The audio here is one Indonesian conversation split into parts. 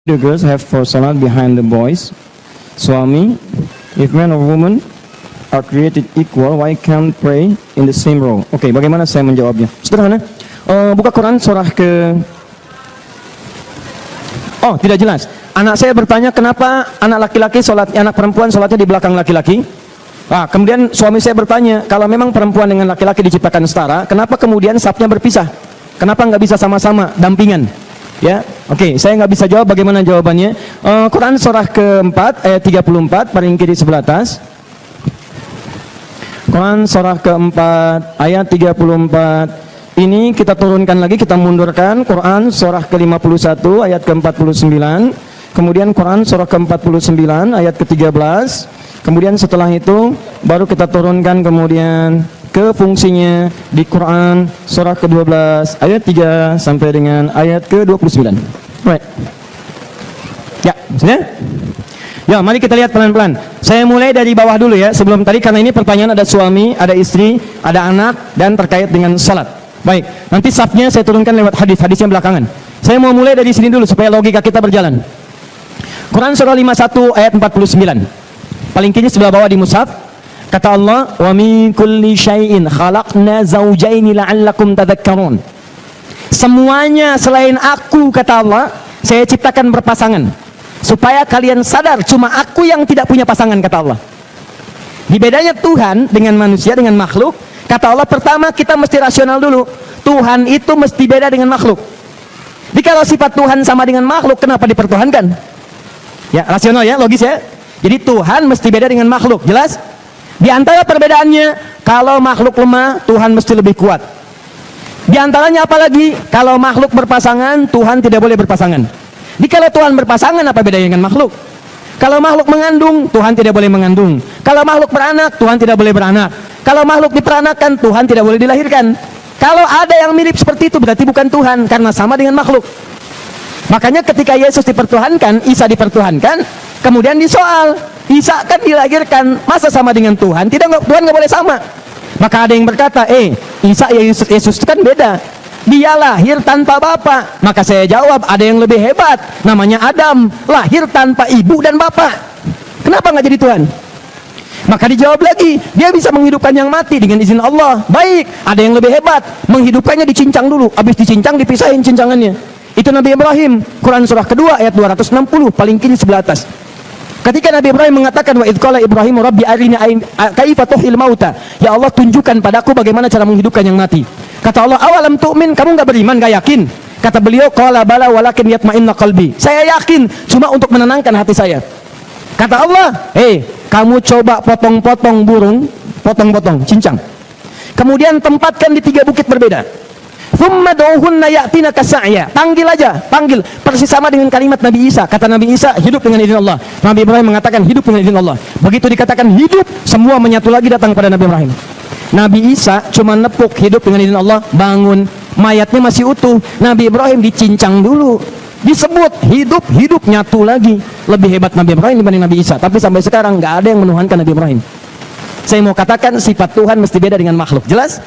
The girls have for salat behind the boys. Swami, if man or woman are created equal, why can't pray in the same row? Oke, bagaimana saya menjawabnya? Sederhana. Buka Quran surah ke... Oh, tidak jelas. Anak saya bertanya kenapa anak laki-laki sholat, anak perempuan sholatnya di belakang laki-laki. Kemudian suami saya bertanya, kalau memang perempuan dengan laki-laki diciptakan setara, kenapa kemudian safnya berpisah? Kenapa nggak bisa sama-sama dampingan? Ya, oke, saya nggak bisa jawab. Bagaimana jawabannya? Quran surah keempat ayat 34 paling kiri sebelah atas. Quran surah keempat ayat 34. Ini kita turunkan lagi, kita mundurkan. Quran surah ke-51 ayat ke-49. Kemudian Quran surah ke-49 ayat ke-13. Kemudian setelah itu baru kita turunkan kemudian ke fungsinya di Quran surah ke-12 ayat 3 sampai dengan ayat ke-29. Right. Ya, maksudnya? Ya, mari kita lihat pelan-pelan. Saya mulai dari bawah dulu ya, sebelum tadi, karena ini pertanyaan ada suami, ada istri, ada anak, dan terkait dengan salat. Baik, nanti safnya saya turunkan lewat hadis-hadisnya belakangan. Saya mau mulai dari sini dulu supaya logika kita berjalan. Quran surah 51 ayat 49. Paling kiri sebelah bawah di mushaf. Kata Allah, "Wa min kulli syai'in khalaqna zawjaini la'allakum tadhakkarun." Semuanya selain aku, kata Allah, saya ciptakan berpasangan supaya kalian sadar cuma aku yang tidak punya pasangan, kata Allah. Di bedanya Tuhan dengan manusia, dengan makhluk, kata Allah, pertama kita mesti rasional dulu. Tuhan itu mesti beda dengan makhluk. Jadi kalau sifat Tuhan sama dengan makhluk, kenapa dipertuhankan? Ya, rasional ya, logis ya. Jadi Tuhan mesti beda dengan makhluk, jelas? Di antara perbedaannya, kalau makhluk lemah, Tuhan mesti lebih kuat. Di antaranya apalagi, kalau makhluk berpasangan, Tuhan tidak boleh berpasangan. Jadi kalau Tuhan berpasangan, apa bedanya dengan makhluk? Kalau makhluk mengandung, Tuhan tidak boleh mengandung. Kalau makhluk beranak, Tuhan tidak boleh beranak. Kalau makhluk diperanakan, Tuhan tidak boleh dilahirkan. Kalau ada yang mirip seperti itu, berarti bukan Tuhan, karena sama dengan makhluk. Makanya ketika Yesus dipertuhankan, Isa dipertuhankan, kemudian disoal, Isa kan dilahirkan, masa sama dengan Tuhan? Tidak, Tuhan nggak boleh sama. Maka ada yang berkata, Isa Yesus itu kan beda. Dia lahir tanpa bapak. Maka saya jawab, ada yang lebih hebat, namanya Adam, lahir tanpa ibu dan bapak. Kenapa nggak jadi Tuhan? Maka dijawab lagi, dia bisa menghidupkan yang mati dengan izin Allah. Baik, ada yang lebih hebat, menghidupkannya dicincang dulu, habis dicincang dipisahin cincangannya. Itu Nabi Ibrahim, Quran surah kedua ayat 260 paling kiri sebelah atas. Ketika Nabi Ibrahim mengatakan, wa idh qala Ibrahim rabbi arini kaifa tuhil mauta, ya Allah tunjukkan padaku bagaimana cara menghidupkan yang mati. Kata Allah, awalam tu'min, kamu enggak beriman, enggak yakin? Kata beliau, qala bala walakin yatma'inna qalbi, saya yakin cuma untuk menenangkan hati saya. Kata Allah, kamu coba potong-potong burung, potong-potong cincang, kemudian tempatkan di 3 bukit berbeda. Thumma du'uhunna ya'tinaka sa'ya, panggil aja, panggil, persis sama dengan kalimat Nabi Isa. Kata Nabi Isa, hidup dengan izin Allah. Nabi Ibrahim mengatakan hidup dengan izin Allah. Begitu dikatakan hidup, semua menyatu lagi datang pada Nabi Ibrahim. Nabi Isa cuma nepuk, hidup dengan izin Allah, bangun, mayatnya masih utuh. Nabi Ibrahim dicincang dulu, disebut hidup nyatu lagi. Lebih hebat Nabi Ibrahim dibanding Nabi Isa. Tapi sampai sekarang nggak ada yang menuhankan Nabi Ibrahim. Saya mau katakan sifat Tuhan mesti beda dengan makhluk, jelas?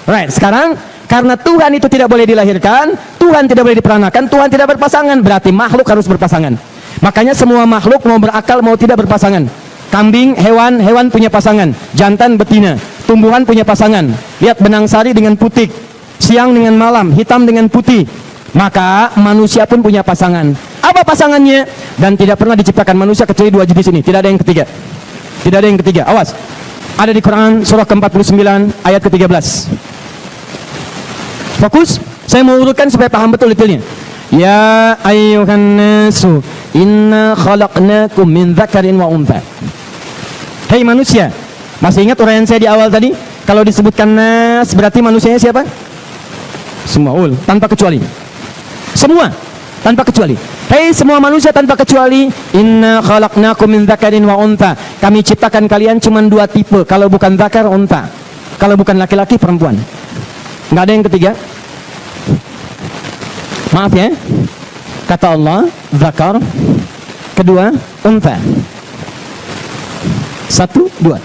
Right, sekarang karena Tuhan itu tidak boleh dilahirkan, Tuhan tidak boleh diperanakan, Tuhan tidak berpasangan, berarti makhluk harus berpasangan. Makanya semua makhluk mau berakal mau tidak berpasangan. Kambing, hewan punya pasangan, jantan betina. Tumbuhan punya pasangan. Lihat benang sari dengan putik, siang dengan malam, hitam dengan putih. Maka manusia pun punya pasangan. Apa pasangannya? Dan tidak pernah diciptakan manusia kecuali 2 jenis ini. Tidak ada yang ketiga. Tidak ada yang ketiga. Awas. Ada di Quran surah ke-49 ayat ke-13. Fokus. Saya mau urutkan supaya paham betul detailnya. Ya ayyuhan nasu inna khalaqnakum min dzakarin wa untha. Hei manusia, masih ingat uraian saya di awal tadi? Kalau disebutkan nas, berarti manusianya siapa? Semua, tanpa kecuali. Semua, tanpa kecuali. Hei semua manusia tanpa kecuali, inna khalaqnakum min dzakarin wa untha. Kami ciptakan kalian cuma 2 tipe, kalau bukan dzakar, untha. Kalau bukan laki-laki, perempuan. Nggak ada yang ketiga. Maaf ya. Kata Allah, dzakar. Kedua, untha. 1, 2.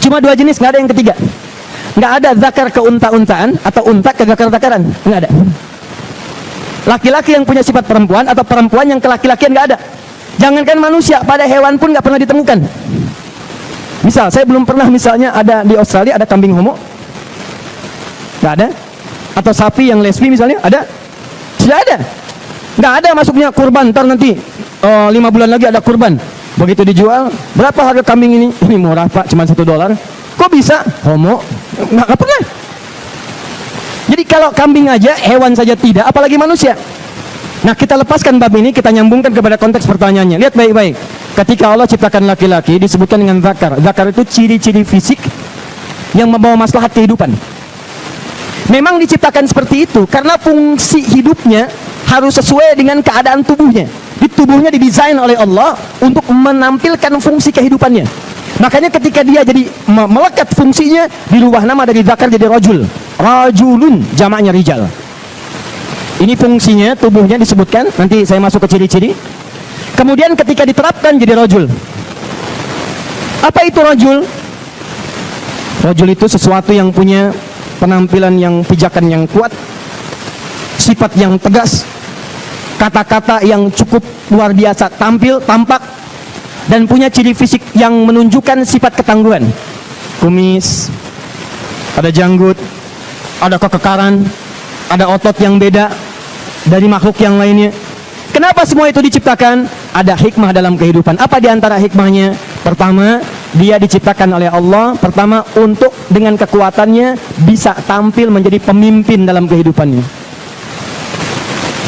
Cuma 2 jenis, nggak ada yang ketiga. Nggak ada dzakar ke unta-untaan atau unta ke dzakar-dzakaran, nggak ada. Laki-laki yang punya sifat perempuan atau perempuan yang kelaki-lakian nggak ada. Jangankan manusia, pada hewan pun nggak pernah ditemukan. Misal, saya belum pernah misalnya ada di Australia ada kambing homo, nggak ada. Atau sapi yang lesbi misalnya, ada? Tidak ada. Nggak ada masuknya kurban. Ntar nanti 5 bulan lagi ada kurban. Begitu dijual, berapa harga kambing ini? Ini murah pak, cuma $1. Kok bisa? Homo? Nggak pernah. Jadi kalau kambing aja, hewan saja tidak, apalagi manusia. Nah, kita lepaskan bab ini, kita nyambungkan kepada konteks pertanyaannya. Lihat baik-baik. Ketika Allah ciptakan laki-laki, disebutkan dengan zakar. Zakar itu ciri-ciri fisik yang membawa maslahat kehidupan. Memang diciptakan seperti itu karena fungsi hidupnya harus sesuai dengan keadaan tubuhnya. Di tubuhnya didesain oleh Allah untuk menampilkan fungsi kehidupannya. Makanya ketika dia jadi melekat fungsinya, dirubah nama dari zakar jadi rajul. Rajulun, jamaknya rijal. Ini fungsinya, tubuhnya disebutkan. Nanti saya masuk ke ciri-ciri. Kemudian ketika diterapkan jadi rajul. Apa itu rajul? Rajul itu sesuatu yang punya penampilan yang pijakan yang kuat, sifat yang tegas, kata-kata yang cukup luar biasa tampil, tampak, dan punya ciri fisik yang menunjukkan sifat ketangguhan. Kumis, ada janggut, ada kekekaran, ada otot yang beda dari makhluk yang lainnya. Kenapa semua itu diciptakan? Ada hikmah dalam kehidupan. Apa diantara hikmahnya? Pertama, dia diciptakan oleh Allah. Pertama, untuk dengan kekuatannya bisa tampil menjadi pemimpin dalam kehidupannya.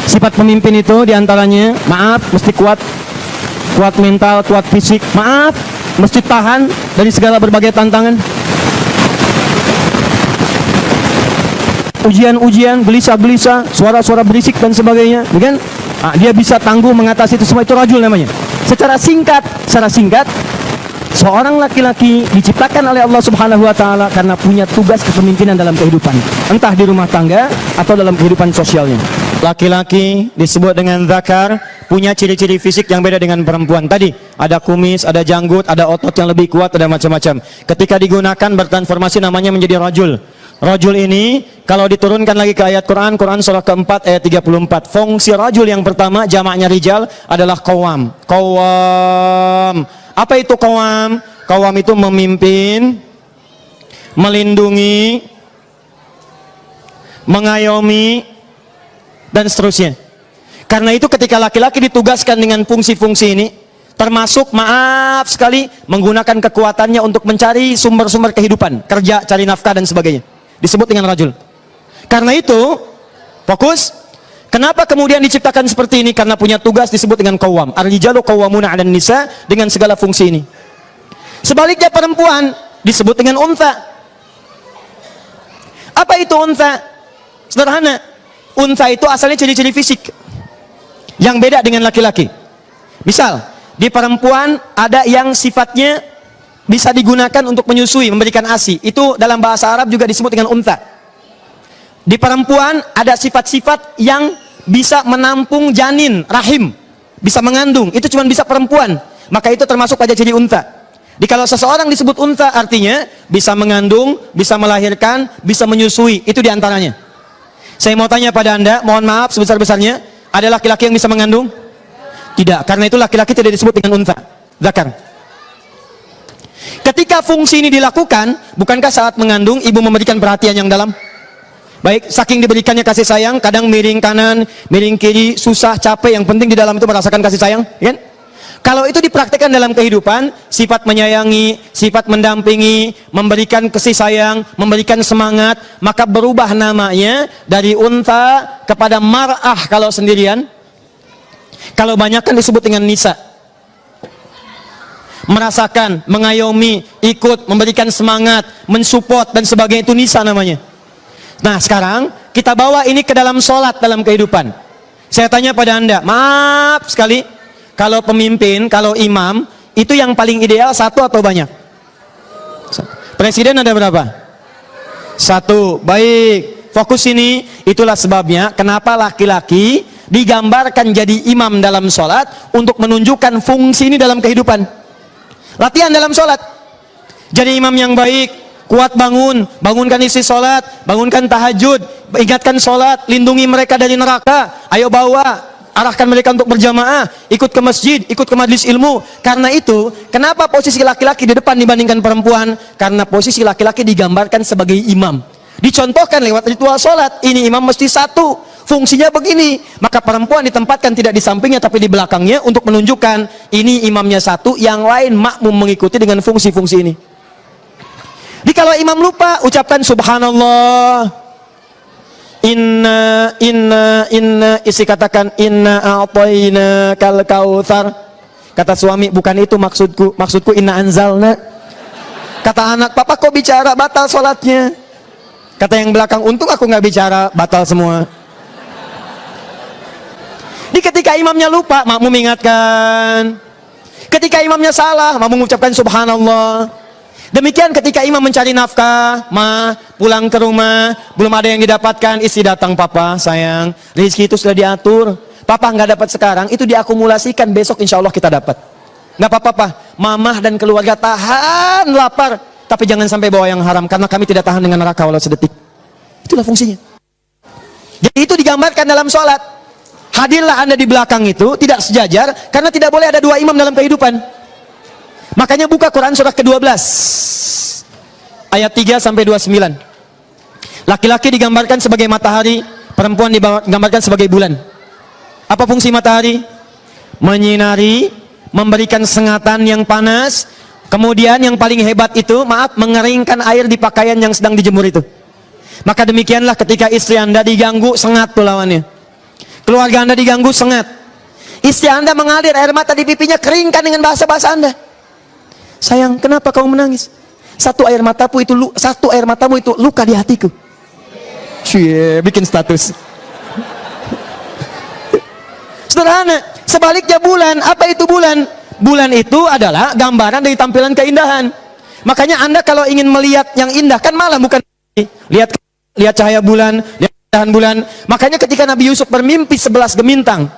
Sifat pemimpin itu diantaranya, maaf, mesti kuat. Kuat mental, kuat fisik. Maaf, mesti tahan dari segala berbagai tantangan. Ujian-ujian, gelisah-gelisah, suara-suara berisik dan sebagainya, kan? Dia bisa tangguh mengatasi itu semua, itu rajul namanya. Secara singkat, seorang laki-laki diciptakan oleh Allah Subhanahu wa taala karena punya tugas kepemimpinan dalam kehidupan, entah di rumah tangga atau dalam kehidupan sosialnya. Laki-laki disebut dengan zakar, punya ciri-ciri fisik yang beda dengan perempuan. Tadi ada kumis, ada janggut, ada otot yang lebih kuat, ada macam-macam. Ketika digunakan bertransformasi namanya menjadi rajul. Rajul ini kalau diturunkan lagi ke ayat Quran, Quran surah keempat ayat 34. Fungsi rajul yang pertama, jamaknya rijal, adalah qawam. Qawam. Apa itu qawam? Qawam itu memimpin, melindungi, mengayomi, dan seterusnya. Karena itu ketika laki-laki ditugaskan dengan fungsi-fungsi ini, termasuk maaf sekali menggunakan kekuatannya untuk mencari sumber-sumber kehidupan, kerja, cari nafkah dan sebagainya, disebut dengan rajul. Karena itu fokus. Kenapa kemudian diciptakan seperti ini? Karena punya tugas disebut dengan qawwam. Ar-rijalu qawwamuna 'alan nisa, dengan segala fungsi ini. Sebaliknya perempuan disebut dengan untha. Apa itu untha? Sederhana. Untha itu asalnya ciri-ciri fisik yang beda dengan laki-laki. Misal, di perempuan ada yang sifatnya bisa digunakan untuk menyusui, memberikan ASI. Itu dalam bahasa Arab juga disebut dengan untha. Di perempuan ada sifat-sifat yang bisa menampung janin, rahim, bisa mengandung. Itu cuma bisa perempuan. Maka itu termasuk pada ciri untha. Jadi kalau seseorang disebut untha artinya bisa mengandung, bisa melahirkan, bisa menyusui. Itu diantaranya. Saya mau tanya pada Anda, mohon maaf sebesar-besarnya, ada laki-laki yang bisa mengandung? Tidak, karena itu laki-laki tidak disebut dengan untha, zakar. Ketika fungsi ini dilakukan, bukankah saat mengandung ibu memberikan perhatian yang dalam? Baik, saking diberikannya kasih sayang, kadang miring kanan, miring kiri, susah, capek, yang penting di dalam itu merasakan kasih sayang, kan? Kalau itu dipraktikkan dalam kehidupan, sifat menyayangi, sifat mendampingi, memberikan kasih sayang, memberikan semangat, maka berubah namanya dari untha kepada mar'ah kalau sendirian. Kalau banyak kan disebut dengan nisa. Merasakan, mengayomi, ikut, memberikan semangat, mensupport dan sebagainya, itu nisa namanya. Nah sekarang kita bawa ini ke dalam sholat, dalam kehidupan. Saya tanya pada Anda, maaf sekali, kalau pemimpin, kalau imam, itu yang paling ideal satu atau banyak? Presiden ada berapa? Satu. Baik, fokus ini. Itulah sebabnya kenapa laki-laki digambarkan jadi imam dalam sholat, untuk menunjukkan fungsi ini dalam kehidupan. Latihan dalam sholat. Jadi imam yang baik, kuat bangun, bangunkan isi sholat, bangunkan tahajud, ingatkan sholat, lindungi mereka dari neraka, ayo bawa, arahkan mereka untuk berjamaah, ikut ke masjid, ikut ke majelis ilmu. Karena itu, kenapa posisi laki-laki di depan dibandingkan perempuan? Karena posisi laki-laki digambarkan sebagai imam, dicontohkan lewat ritual sholat, ini imam mesti satu, fungsinya begini, maka perempuan ditempatkan tidak di sampingnya tapi di belakangnya untuk menunjukkan ini imamnya satu, yang lain makmum mengikuti dengan fungsi-fungsi ini. Jadi kalau imam lupa, ucapkan subhanallah, inna, isi katakan inna a'tayna kal kautsar. Kata suami, bukan itu maksudku inna anzalna. Kata anak, papa kok bicara, batal sholatnya. Kata yang belakang, untung aku nggak bicara, batal semua. Di ketika imamnya lupa, makmum mengingatkan. Ketika imamnya salah, makmum mengucapkan subhanallah. Demikian ketika imam mencari nafkah, pulang ke rumah, belum ada yang didapatkan, istri datang, papa sayang, rezeki itu sudah diatur, papa nggak dapat sekarang, itu diakumulasikan, besok insya Allah kita dapat. Nggak apa-apa, mamah dan keluarga tahan lapar, tapi jangan sampai bawa yang haram, karena kami tidak tahan dengan neraka walau sedetik. Itulah fungsinya. Jadi itu digambarkan dalam sholat. Hadirlah anda di belakang itu, tidak sejajar, karena tidak boleh ada dua imam dalam kehidupan. Makanya buka Quran surah ke-12 ayat 3 sampai 29. Laki-laki digambarkan sebagai matahari, perempuan digambarkan sebagai bulan. Apa fungsi matahari? Menyinari, memberikan sengatan yang panas. Kemudian yang paling hebat itu, mengeringkan air di pakaian yang sedang dijemur itu. Maka demikianlah ketika istri anda diganggu, sengat tuh lawannya. Keluarga anda diganggu, sengat. Istri anda mengalir air mata di pipinya, keringkan dengan bahasa-bahasa anda. Sayang, kenapa kau menangis? Satu air matamu itu luka di hatiku. Cie, bikin status. Sederhana. Sebaliknya bulan, apa itu bulan? Bulan itu adalah gambaran dari tampilan keindahan. Makanya anda kalau ingin melihat yang indah, kan malam bukan lihat cahaya bulan, lihat keindahan bulan. Makanya ketika Nabi Yusuf bermimpi 11 gemintang,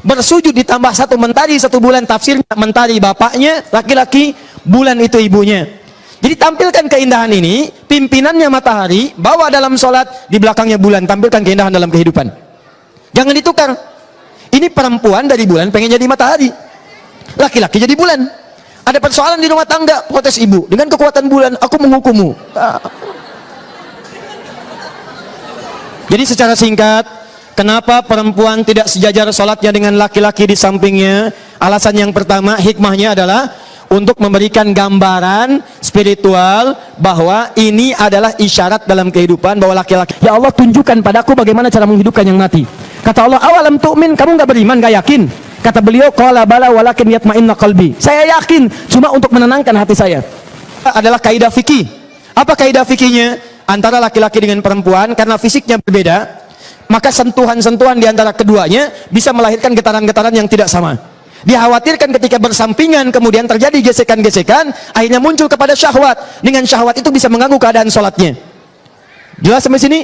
bersujud ditambah satu mentari, satu bulan, tafsirnya mentari bapaknya, laki-laki, bulan itu ibunya. Jadi tampilkan keindahan ini, pimpinannya matahari, bawa dalam sholat, di belakangnya bulan, tampilkan keindahan dalam kehidupan. Jangan ditukar. Ini perempuan dari bulan pengen jadi matahari, laki-laki jadi bulan. Ada persoalan di rumah tangga, protes ibu, dengan kekuatan bulan aku menghukummu. Jadi secara singkat, kenapa perempuan tidak sejajar sholatnya dengan laki-laki di sampingnya? Alasan yang pertama, hikmahnya adalah untuk memberikan gambaran spiritual bahwa ini adalah isyarat dalam kehidupan bahwa laki-laki, ya Allah tunjukkan padaku bagaimana cara menghidupkan yang mati. Kata Allah, awalam tu'min, kamu nggak beriman, nggak yakin? Kata beliau, qala bala walakin yatma'inna qalbi. Saya yakin, cuma untuk menenangkan hati saya. Adalah kaidah fikih. Apa kaidah fikihnya? Antara laki-laki dengan perempuan, karena fisiknya berbeda, maka sentuhan-sentuhan di antara keduanya bisa melahirkan getaran-getaran yang tidak sama. Dikhawatirkan ketika bersampingan kemudian terjadi gesekan-gesekan, akhirnya muncul kepada syahwat. Dengan syahwat itu bisa mengganggu keadaan sholatnya. Jelas sampai sini?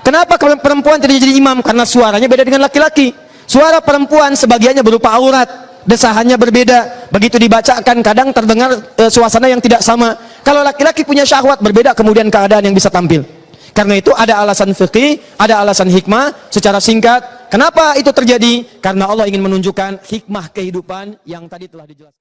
Kenapa perempuan tidak jadi imam? Karena suaranya beda dengan laki-laki. Suara perempuan sebagiannya berupa aurat, desahannya berbeda. Begitu dibacakan kadang terdengar suasana yang tidak sama. Kalau laki-laki punya syahwat, berbeda kemudian keadaan yang bisa tampil. Karena itu ada alasan fikih, ada alasan hikmah. Secara singkat, kenapa itu terjadi? Karena Allah ingin menunjukkan hikmah kehidupan yang tadi telah dijelaskan.